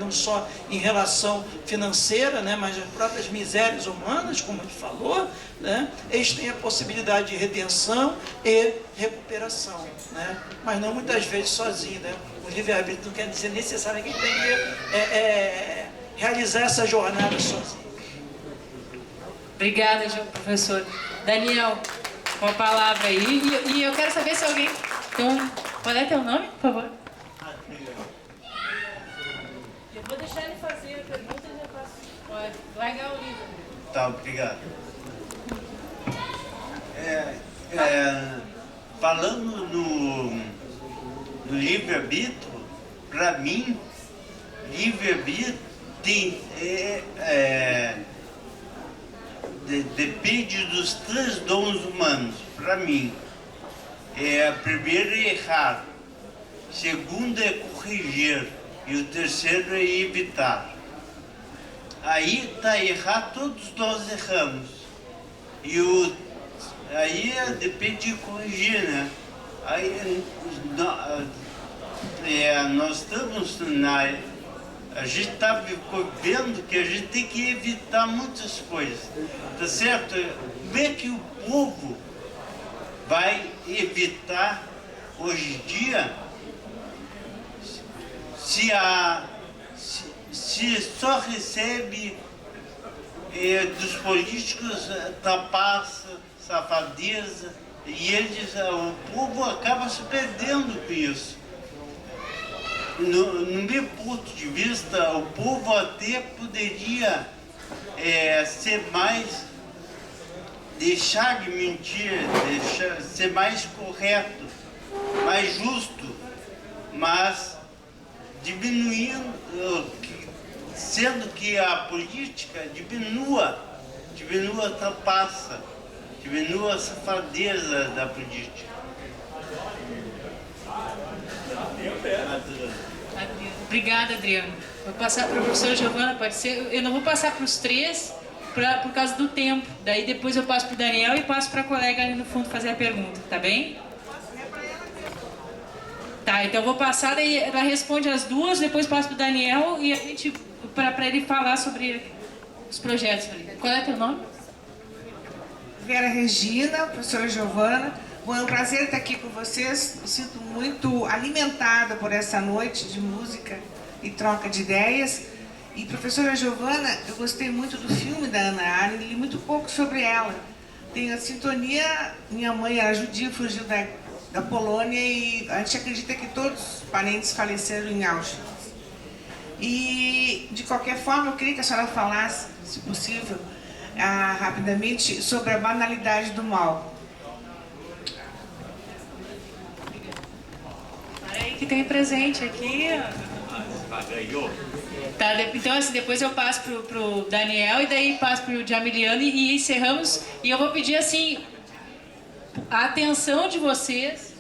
não só em relação financeira, né, mas as próprias misérias humanas, como ele falou, né, eles têm a possibilidade de redenção e recuperação, né, mas não muitas vezes sozinho, né. O livre-arbítrio não quer dizer necessariamente que tem que realizar essa jornada sozinho. Obrigada, professor. Daniel, com a palavra aí. E eu quero saber se alguém... Então, qual é teu nome, por favor? Eu vou deixar ele fazer a pergunta e já faço. Pode largar o livro. Tá, obrigado. Falando no livre-arbítrio, para mim, livre-arbítrio depende dos 3 dons humanos. Para mim, primeiro é errar, segundo é corrigir e o terceiro é evitar. Aí tá errar, todos nós erramos. Aí depende de corrigir, né? Aí nós estamos a gente está vendo que a gente tem que evitar muitas coisas, tá certo? Como é que o povo vai evitar hoje em dia se só recebe dos políticos trapaça, safadeza, e o povo acaba se perdendo com isso. No meu ponto de vista, o povo até poderia ser mais, deixar de mentir, ser mais correto, mais justo, mas diminuindo, sendo que a política diminua a trapaça, diminua a safadeza da política. Obrigada, Adriano. Vou passar para a professora Giovana, pode ser? Eu não vou passar para os 3 por causa do tempo. Daí depois eu passo para o Daniel e passo para a colega ali no fundo fazer a pergunta, tá bem? Tá, então eu vou passar, daí ela responde as 2, depois passo para o Daniel e a gente, para ele falar sobre os projetos ali. Qual é o teu nome? Vera Regina, professora Giovana. Bom, é um prazer estar aqui com vocês. Me sinto muito alimentada por essa noite de música e troca de ideias. E, professora Giovana, eu gostei muito do filme da Hannah Arendt, li muito pouco sobre ela. Tenho a sintonia, minha mãe era judia, fugiu da Polônia e a gente acredita que todos os parentes faleceram em Auschwitz. E, de qualquer forma, eu queria que a senhora falasse, se possível, rapidamente, sobre a banalidade do mal. Aí que tem presente aqui. Tá, então assim, depois eu passo pro Daniel e daí passo pro Jamiliano e encerramos. E eu vou pedir assim a atenção de vocês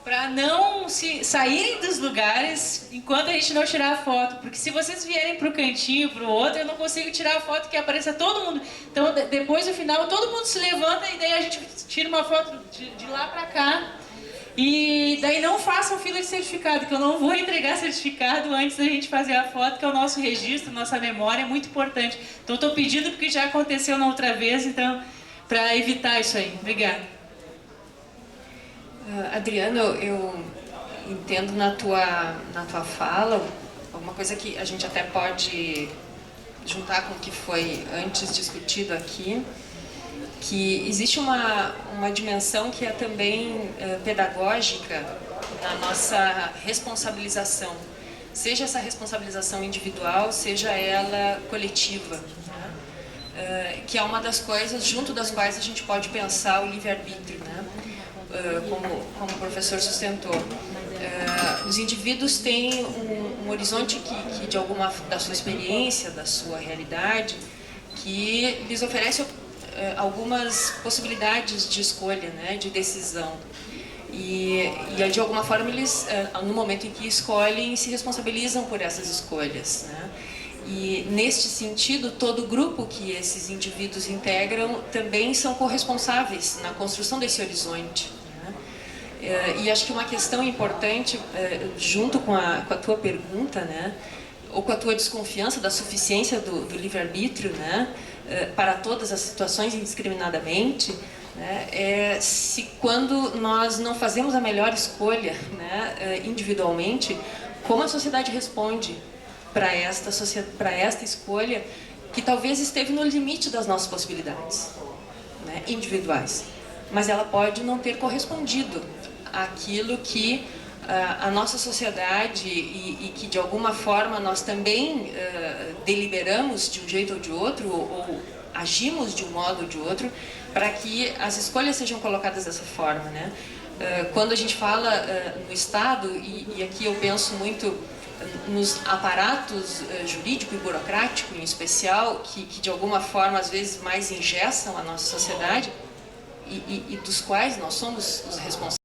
para não saírem dos lugares enquanto a gente não tirar a foto, porque se vocês vierem pro cantinho, pro outro, eu não consigo tirar a foto que apareça todo mundo. Então depois no final todo mundo se levanta e daí a gente tira uma foto de lá para cá. E daí não façam fila de certificado, que eu não vou entregar certificado antes da gente fazer a foto, que é o nosso registro, nossa memória, é muito importante. Então estou pedindo porque já aconteceu na outra vez, então, para evitar isso aí. Obrigada. Adriano, eu entendo na tua fala, alguma coisa que a gente até pode juntar com o que foi antes discutido aqui, que existe uma dimensão que é também pedagógica na nossa responsabilização, seja essa responsabilização individual, seja ela coletiva, né? Que é uma das coisas junto das quais a gente pode pensar o livre-arbítrio, né? Como o professor sustentou. os indivíduos têm um horizonte que de alguma da sua experiência, da sua realidade, que lhes oferece algumas possibilidades de escolha, né, de decisão. E de alguma forma eles, no momento em que escolhem, se responsabilizam por essas escolhas, né? E neste sentido, todo grupo que esses indivíduos integram também são corresponsáveis na construção desse horizonte, né? E acho que uma questão importante, junto com a tua pergunta, né, ou com a tua desconfiança da suficiência do livre-arbítrio, né, para todas as situações indiscriminadamente, né, é se quando nós não fazemos a melhor escolha, né, individualmente, como a sociedade responde para esta escolha que talvez esteve no limite das nossas possibilidades, né, individuais, mas ela pode não ter correspondido àquilo que a nossa sociedade e que de alguma forma nós também deliberamos de um jeito ou de outro, ou agimos de um modo ou de outro, para que as escolhas sejam colocadas dessa forma, né? Quando a gente fala no Estado, e aqui eu penso muito nos aparatos jurídico e burocrático, em especial, que de alguma forma às vezes mais engessam a nossa sociedade e dos quais nós somos os responsáveis.